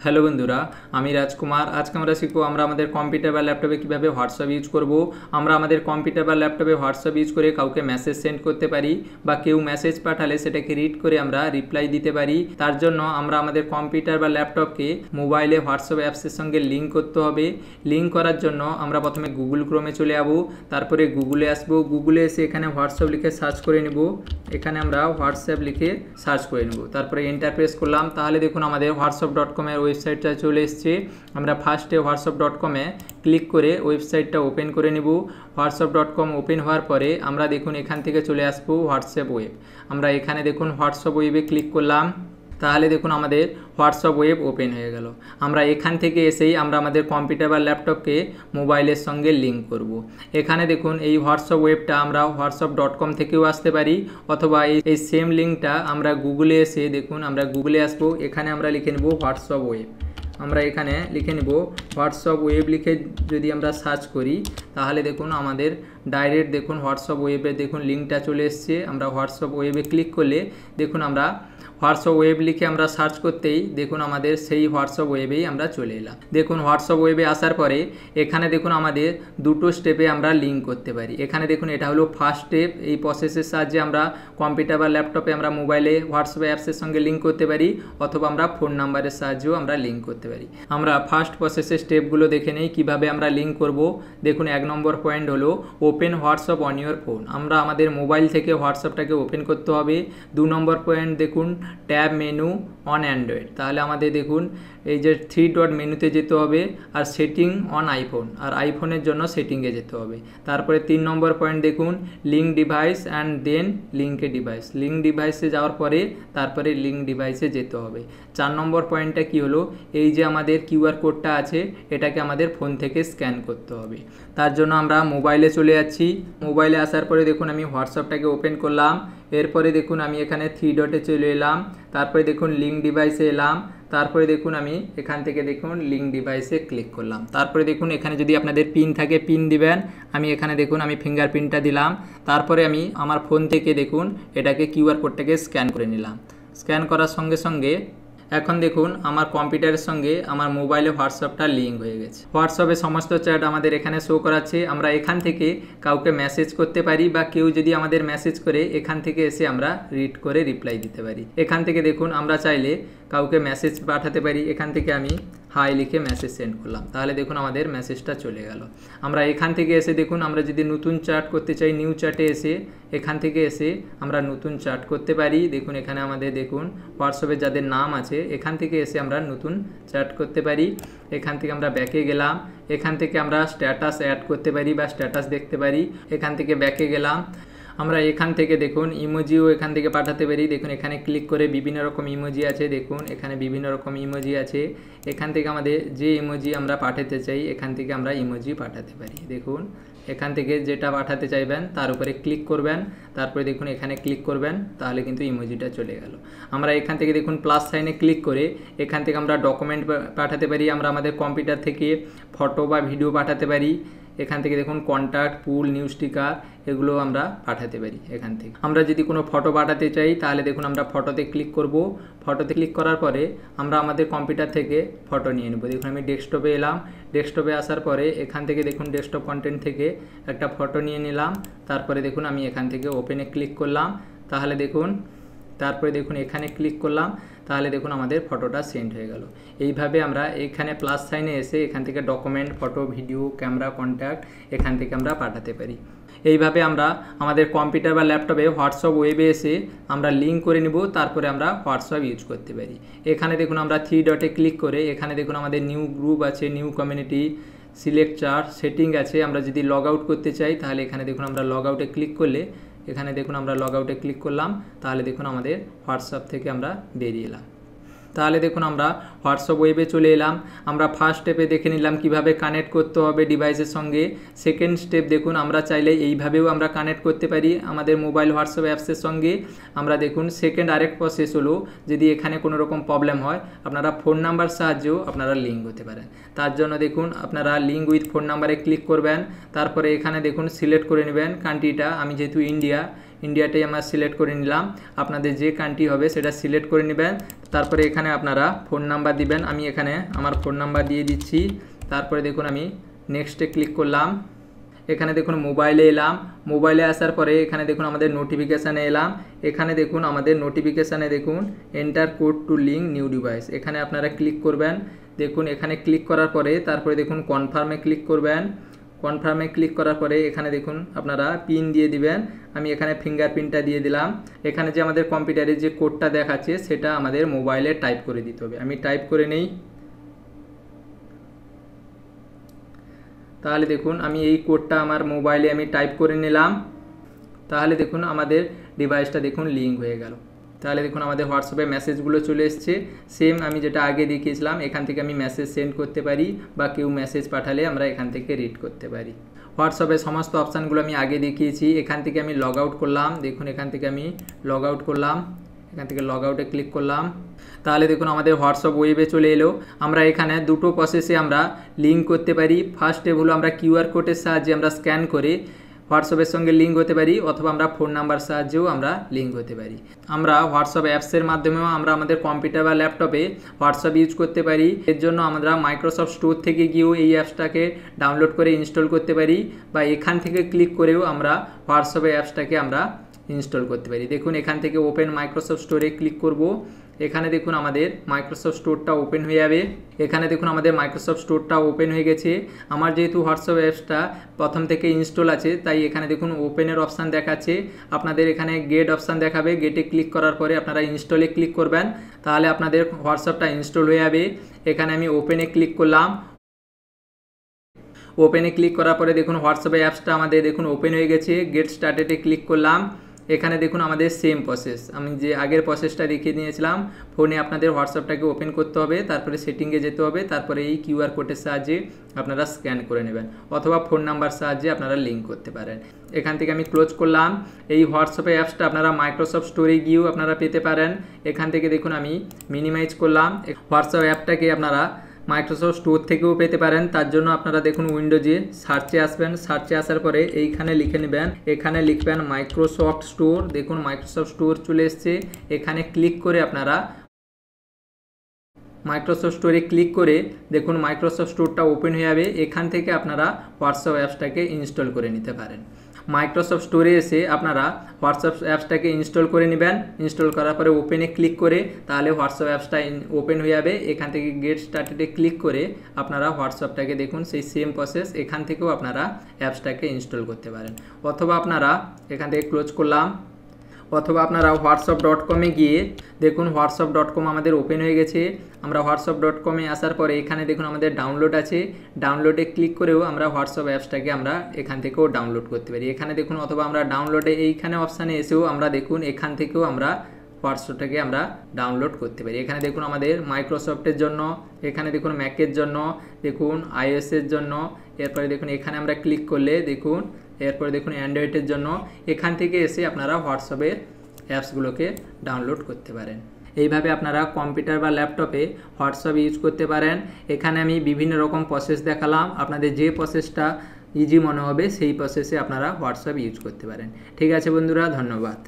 Hello বন্ধুরা, আমি রাজকুমার। আজকে আমরা শিখবো আমরা আমাদের কম্পিউটার বা ল্যাপটপে কীভাবে হোয়াটসঅ্যাপ ইউজ করব। আমরা আমাদের কম্পিউটার বা ল্যাপটপে হোয়াটসঅ্যাপ ইউজ করে কাউকে মেসেজ সেন্ড করতে পারি বা কেউ মেসেজ পাঠালে সেটাকে রিড করে আমরা রিপ্লাই দিতে পারি। তার জন্য আমরা আমাদের কম্পিউটার বা ল্যাপটপকে মোবাইলে হোয়াটসঅ্যাপ অ্যাপসের সঙ্গে লিঙ্ক করতে হবে। লিঙ্ক করার জন্য আমরা প্রথমে গুগল ক্রোমে চলে যাব, তারপরে গুগলে আসবো। গুগলে এসে এখানে হোয়াটসঅ্যাপ লিখে সার্চ করে নেব। এখানে আমরা হোয়াটসঅ্যাপ লিখে সার্চ করে নেব, তারপরে এন্টার প্রেস করলাম। তাহলে দেখুন আমাদের হোয়াটসঅ্যাপ.com-এর ওয়েবসাইটটা চলে এসছে। আমরা ফার্স্টে হোয়াটসঅ্যাপ.com-এ ক্লিক করে ওয়েবসাইটটা ওপেন করে নেব। হোয়াটসঅ্যাপ.com ওপেন হওয়ার পরে আমরা দেখুন এখান থেকে চলে আসবো হোয়াটসঅ্যাপ ওয়েব। আমরা এখানে দেখুন হোয়াটসঅ্যাপ ওয়েবে ক্লিক করলাম। তাহলে দেখুন আমাদের হোয়াটসঅ্যাপ ওয়েব ওপেন হয়ে গেল। আমরা এখান থেকে এসেই আমরা আমাদের কম্পিউটার বা ল্যাপটপকে মোবাইলের সঙ্গে লিঙ্ক করব। এখানে দেখুন এই হোয়াটসঅ্যাপ ওয়েবটা আমরা হোয়াটসঅ্যাপ.com থেকেও আসতে পারি, অথবা এই সেম লিঙ্কটা আমরা গুগলে এসে দেখুন আমরা গুগলে আসবো। এখানে আমরা লিখে নেব হোয়াটসঅ্যাপ ওয়েব। আমরা এখানে লিখে নেব হোয়াটসঅ্যাপ ওয়েব। লিখে যদি আমরা সার্চ করি তাহলে দেখুন আমাদের ডাইরেক্ট দেখুন হোয়াটসঅ্যাপ ওয়েবে দেখুন লিঙ্কটা চলে এসছে। আমরা হোয়াটসঅ্যাপ ওয়েবে ক্লিক করলে দেখুন আমরা হোয়াটসঅ্যাপ ওয়েব লিখে আমরা সার্চ করতেই দেখুন আমাদের সেই হোয়াটসঅ্যাপ ওয়েবেই আমরা চলে এলাম। দেখুন হোয়াটসঅ্যাপ ওয়েবে আসার পরে এখানে দেখুন আমাদের দুটো স্টেপে আমরা লিঙ্ক করতে পারি। এখানে দেখুন এটা হলো ফার্স্ট স্টেপ। এই প্রসেসের সাহায্যে আমরা কম্পিউটার বা ল্যাপটপে আমরা মোবাইলে হোয়াটসঅ্যাপ অ্যাপসের সঙ্গে লিঙ্ক করতে পারি, অথবা আমরা ফোন নাম্বারের সাহায্যেও আমরা লিঙ্ক করতে পারি। আমরা ফার্স্ট প্রসেসের স্টেপগুলো দেখে নেই কীভাবে আমরা লিঙ্ক করব। দেখুন 1 নম্বর পয়েন্ট হলো open WhatsApp on your phone. আমরা আমাদের মোবাইল থেকে হোয়াটসঅ্যাপটাকে ওপেন করতে হবে। 2 নম্বর পয়েন্ট দেখুন ট্যাব মেনু অন অ্যান্ড্রয়েড। তাহলে আমাদের দেখুন এই যে 3 ডট মেনুতে যেতে হবে, আর সেটিং অন আইফোন, আর আইফোনের জন্য সেটিংয়ে যেতে হবে। তারপরে 3 নম্বর পয়েন্ট দেখুন লিঙ্ক ডিভাইস অ্যান্ড দেন লিঙ্কে ডিভাইস। লিঙ্ক ডিভাইসে যাওয়ার পরে তারপরে লিঙ্ক ডিভাইসে যেতে হবে। 4 নম্বর পয়েন্টটা কি হলো, এই যে আমাদের কিউআর কোডটা আছে এটাকে আমাদের ফোন থেকে স্ক্যান করতে হবে। তার জন্য আমরা মোবাইলে চলে যাচ্ছি। মোবাইলে আসার পরে দেখুন আমি হোয়াটসঅ্যাপটাকে ওপেন করলাম। এরপরে দেখুন আমি এখানে 3 ডটে চলে এলাম। তারপরে দেখুন লিঙ্ক ডিভাইসে এলাম। তারপরে দেখুন আমি এখান থেকে দেখুন লিঙ্ক ডিভাইসে ক্লিক করলাম। তারপরে দেখুন এখানে যদি আপনাদের পিন থাকে পিন দিবেন। আমি এখানে দেখুন আমি ফিঙ্গারপ্রিন্টটা দিলাম। তারপরে আমি আমার ফোন থেকে দেখুন এটাকে কিউআর কোডটাকে স্ক্যান করে নিলাম। স্ক্যান করার সঙ্গে সঙ্গে এখন দেখুন আমার কম্পিউটারের সঙ্গে আমার মোবাইলে হোয়াটসঅ্যাপটা লিঙ্ক হয়ে গেছে। হোয়াটসঅ্যাপে সমস্ত চ্যাট আমাদের এখানে শো করাচ্ছে। আমরা এখান থেকে কাউকে মেসেজ করতে পারি, বা কেউ যদি আমাদের মেসেজ করে এখান থেকে এসে আমরা রিড করে রিপ্লাই দিতে পারি। এখান থেকে দেখুন আমরা চাইলে কাউকে মেসেজ পাঠাতে পারি। এখান থেকে আমি হাই লিখে মেসেজ সেন্ড করলাম। তাহলে দেখুন আমাদের মেসেজটা চলে গেল। আমরা এখান থেকে এসে দেখুন আমরা যদি নতুন চ্যাট করতে চাই, নিউ চ্যাটে এসে এখান থেকে এসে আমরা নতুন চ্যাট করতে পারি। দেখুন এখানে আমাদের দেখুন হোয়াটসঅ্যাপে যাদের নাম আছে এখান থেকে এসে আমরা নতুন চ্যাট করতে পারি। এখান থেকে আমরা ব্যাকে গেলাম। এখান থেকে আমরা স্ট্যাটাস অ্যাড করতে পারি বা স্ট্যাটাস দেখতে পারি। এখান থেকে ব্যাকে গেলাম। আমরা এখান থেকে দেখুন ইমোজিও এখান থেকে পাঠাতে পারি। দেখুন এখানে ক্লিক করে বিভিন্ন রকম ইমোজি আছে। দেখুন এখানে বিভিন্ন রকম ইমোজি আছে। এখান থেকে আমাদের যে ইমোজি আমরা পাঠাতে চাই এখান থেকে আমরা ইমোজি পাঠাতে পারি। দেখুন এখান থেকে যেটা পাঠাতে চাইবেন তার উপরে ক্লিক করবেন। তারপরে দেখুন এখানে ক্লিক করবেন, তাহলে কিন্তু ইমোজিটা চলে গেল। আমরা এখান থেকে দেখুন প্লাস সাইনে ক্লিক করে এখান থেকে আমরা ডকুমেন্ট পাঠাতে পারি। আমরা আমাদের কম্পিউটার থেকে ফটো বা ভিডিও পাঠাতে পারি। এখান থেকে দেখুন কন্ট্যাক্ট, পুল, নিউজ স্টিকার এগুলো আমরা পাঠাতে পারি। এখান থেকে আমরা যদি কোনো ফটো পাঠাতে চাই তাহলে দেখুন আমরা ফটোতে ক্লিক করব। ফটোতে ক্লিক করার পরে আমরা আমাদের কম্পিউটার থেকে ফটো নিয়ে নেব। দেখুন আমি ডেস্কটপে এলাম। ডেস্কটপে আসার পরে এখান থেকে দেখুন ডেস্কটপ কন্টেন্ট থেকে একটা ফটো নিয়ে নিলাম। তারপরে দেখুন আমি এখান থেকে ওপেনে ক্লিক করলাম। তাহলে দেখুন তারপরে দেখুন এখানে ক্লিক করলাম। তাহলে দেখুন আমাদের ফটোটা সেন্ড হয়ে গেল। এইভাবে আমরা এখানে প্লাস সাইনে এসে এখান থেকে document, photo, video, camera, contact এখান থেকে আমরা পাঠাতে পারি। এইভাবে আমরা আমাদের কম্পিউটার বা ল্যাপটপে হোয়াটসঅ্যাপ ওয়েবে এসে আমরা লিঙ্ক করে নিব। তারপরে আমরা হোয়াটসঅ্যাপ ইউজ করতে পারি। এখানে দেখুন আমরা 3 ডটে ক্লিক করে এখানে দেখুন আমাদের নিউ গ্রুপ আছে, new community, select chart, setting আছে। আমরা যদি লগ আউট করতে চাই তাহলে এখানে দেখুন আমরা লগ আউটে ক্লিক করলে এখানে দেখুন আমরা লগ আউটে ক্লিক করলাম। তাহলে দেখুন আমাদের হোয়াটসঅ্যাপ থেকে আমরা বেরিয়ে এলাম। তাহলে দেখুন আমরা হোয়াটসঅ্যাপ ওয়েবে চলে এলাম। আমরা ফার্স্ট স্টেপে দেখে নিলাম কিভাবে কানেক্ট করতে হবে ডিভাইসের সঙ্গে। সেকেন্ড স্টেপ দেখুন আমরা চাইলে এইভাবেও আমরা কানেক্ট করতে পারি আমাদের মোবাইল হোয়াটসঅ্যাপ অ্যাপসের সঙ্গে। আমরা দেখুন সেকেন্ড আরেক প্রসেস হলো যদি এখানে কোনো রকম প্রবলেম হয় আপনারা ফোন নাম্বার সাহায্যেও আপনারা লিঙ্ক হতে পারেন। তার জন্য দেখুন আপনারা লিঙ্ক উইথ ফোন নাম্বারে ক্লিক করবেন। তারপরে এখানে দেখুন সিলেক্ট করে নেবেন কান্ট্রিটা। আমি যেহেতু ইন্ডিয়াটাই আমরা সিলেক্ট করে নিলাম। আপনাদের যে কান্ট্রি হবে সেটা সিলেক্ট করে নেবেন। তারপরে এখানে আপনারা ফোন নাম্বার দিবেন। আমি এখানে আমার ফোন নাম্বার দিয়ে দিচ্ছি। তারপরে দেখুন আমি নেক্সটে ক্লিক করলাম। এখানে দেখুন মোবাইলে এলাম। মোবাইলে আসার পরে এখানে দেখুন আমাদের নোটিফিকেশানে এলাম। এখানে দেখুন আমাদের নোটিফিকেশানে দেখুন enter code two link new device, এখানে আপনারা ক্লিক করবেন। দেখুন এখানে ক্লিক করার পরে তারপরে দেখুন কনফার্মে ক্লিক করবেন। কনফার্মে ক্লিক করার পরে এখানে দেখুন আপনারা পিন দিয়ে দিবেন। আমি এখানে ফিঙ্গারপ্রিন্টটা দিয়ে দিলাম। এখানে যে আমাদের কম্পিউটারে যে কোডটা দেখাচ্ছে সেটা আমাদের মোবাইলে টাইপ করে দিতে হবে। আমি টাইপ করে নেই। তাহলে দেখুন আমি এই কোডটা আমার মোবাইলে আমি টাইপ করে নিলাম। তাহলে দেখুন আমাদের ডিভাইসটা দেখুন লিঙ্ক হয়ে গেল। তাহলে দেখুন আমাদের হোয়াটসঅ্যাপে মেসেজগুলো চলে এসছে। সেম আমি যেটা আগে দেখিয়েছিলাম, এখান থেকে আমি মেসেজ সেন্ড করতে পারি বা কেউ মেসেজ পাঠালে আমরা এখান থেকে রিড করতে পারি। হোয়াটসঅ্যাপের সমস্ত অপশানগুলো আমি আগে দেখিয়েছি। এখান থেকে আমি লগ আউট করলাম। দেখুন এখান থেকে আমি লগ আউট করলাম। এখান থেকে লগ আউটে ক্লিক করলাম। তাহলে দেখুন আমাদের হোয়াটসঅ্যাপ ওয়েবে চলে এলো। আমরা এখানে দুটো প্রসেসে আমরা লিঙ্ক করতে পারি। ফার্স্ট স্টেপ হলো আমরা কিউআর কোডের সাহায্যে আমরা স্ক্যান করে হোয়াটসঅ্যাপের সঙ্গে লিঙ্ক হতে পারি, অথবা আমরা ফোন নাম্বার সাহায্যেও আমরা লিঙ্ক হতে পারি। আমরা হোয়াটসঅ্যাপ অ্যাপসের মাধ্যমেও আমরা আমাদের কম্পিউটার বা ল্যাপটপে হোয়াটসঅ্যাপ ইউজ করতে পারি। এর জন্য আমরা মাইক্রোসফট স্টোর থেকে গিয়েও এই অ্যাপসটাকে ডাউনলোড করে ইনস্টল করতে পারি, বা এখান থেকে ক্লিক করেও আমরা হোয়াটসঅ্যাপ অ্যাপসটাকে আমরা ইনস্টল করতে পারি। দেখুন এখান থেকে ওপেন মাইক্রোসফট স্টোরে ক্লিক করব। এখানে দেখুন আমাদের মাইক্রোসফট স্টোরটা ওপেন হয়ে যাবে। এখানে দেখুন আমাদের মাইক্রোসফট স্টোরটা ওপেন হয়ে গেছে। আমার যেহেতু হোয়াটসঅ্যাপ অ্যাপসটা প্রথম থেকে ইনস্টল আছে, তাই এখানে দেখুন ওপেনের অপশান দেখাচ্ছে। আপনাদের এখানে গেট অপশান দেখাবে। গেটে ক্লিক করার পরে আপনারা ইনস্টলে ক্লিক করবেন, তাহলে আপনাদের হোয়াটসঅ্যাপটা ইনস্টল হয়ে যাবে। এখানে আমি ওপেনে ক্লিক করলাম। ওপেনে ক্লিক করার পরে দেখুন হোয়াটসঅ্যাপ অ্যাপসটা আমাদের দেখুন ওপেন হয়ে গেছে। গেট স্টার্টেডে ক্লিক করলাম। এখানে দেখুন আমাদের সেম প্রসেস, আমি যে আগের প্রসেসটা দেখিয়ে নিয়েছিলাম। ফোনে আপনাদের হোয়াটসঅ্যাপটাকে ওপেন করতে হবে, তারপরে সেটিংয়ে যেতে হবে, তারপরে এই কিউআর কোডের সাহায্যে আপনারা স্ক্যান করে নেবেন, অথবা ফোন নাম্বার সাহায্যে আপনারা লিঙ্ক করতে পারেন। এখান থেকে আমি ক্লোজ করলাম। এই হোয়াটসঅ্যাপ অ্যাপসটা আপনারা মাইক্রোসফট স্টোরে গিয়েও আপনারা পেতে পারেন। এখান থেকে দেখুন আমি মিনিমাইজ করলাম। হোয়াটসঅ্যাপ অ্যাপটাকে আপনারা মাইক্রোসফট স্টোর থেকেও পেতে পারেন। তার জন্য আপনারা দেখুন উইন্ডোজে সার্চে আসবেন। সার্চে আসার পরে এইখানে লিখে নেবেন, এখানে লিখবেন মাইক্রোসফট স্টোর। দেখুন মাইক্রোসফট স্টোর চলে এসছে। এখানে ক্লিক করে আপনারা মাইক্রোসফট স্টোরে ক্লিক করে দেখুন মাইক্রোসফট স্টোরটা ওপেন হয়ে যাবে। এখান থেকে আপনারা হোয়াটসঅ্যাপ অ্যাপসটাকে ইনস্টল করে নিতে পারেন। মাইক্রোসফট স্টোরে এসে আপনারা হোয়াটসঅ্যাপ অ্যাপসটাকে ইনস্টল করে নেবেন। ইনস্টল করার পরে ওপেনে ক্লিক করে তাহলে হোয়াটসঅ্যাপ অ্যাপসটা ওপেন হয়ে যাবে। এখান থেকে গেট স্টার্টেডে ক্লিক করে আপনারা হোয়াটসঅ্যাপটাকে দেখুন সেই সেম প্রসেস, এখান থেকেও আপনারা অ্যাপসটাকে ইনস্টল করতে পারেন। অথবা আপনারা এখান থেকে ক্লোজ করলাম। অথবা আপনারা whatsapp.com-এ গিয়ে দেখুন whatsapp.com আমাদের ওপেন হয়ে গেছে। আমরা whatsapp.com-এ আসার পরে এখানে দেখুন আমাদের ডাউনলোড আছে। ডাউনলোডে ক্লিক করেও আমরা হোয়াটসঅ্যাপ অ্যাপসটাকে আমরা এখান থেকেও ডাউনলোড করতে পারি। এখানে দেখুন, অথবা আমরা ডাউনলোডে এইখানে অপশানে এসেও আমরা দেখুন এখান থেকেও আমরা হোয়াটসঅ্যাপটাকে আমরা ডাউনলোড করতে পারি। এখানে দেখুন আমাদের মাইক্রোসফটের জন্য, এখানে দেখুন ম্যাকের জন্য, দেখুন আইওএসের জন্য, এরপরে দেখুন এখানে আমরা ক্লিক করলে দেখুন, এরপরে দেখুন অ্যান্ড্রয়েডের জন্য। এখান থেকে এসে আপনারা হোয়াটসঅ্যাপের অ্যাপসগুলোকে ডাউনলোড করতে পারেন। এইভাবে আপনারা কম্পিউটার বা ল্যাপটপে হোয়াটসঅ্যাপ ইউজ করতে পারেন। এখানে আমি বিভিন্ন রকম প্রসেস দেখালাম, আপনাদের যে প্রসেসটা ইজি মনে হবে সেই প্রসেসে আপনারা হোয়াটসঅ্যাপ ইউজ করতে পারেন। ঠিক আছে বন্ধুরা, ধন্যবাদ।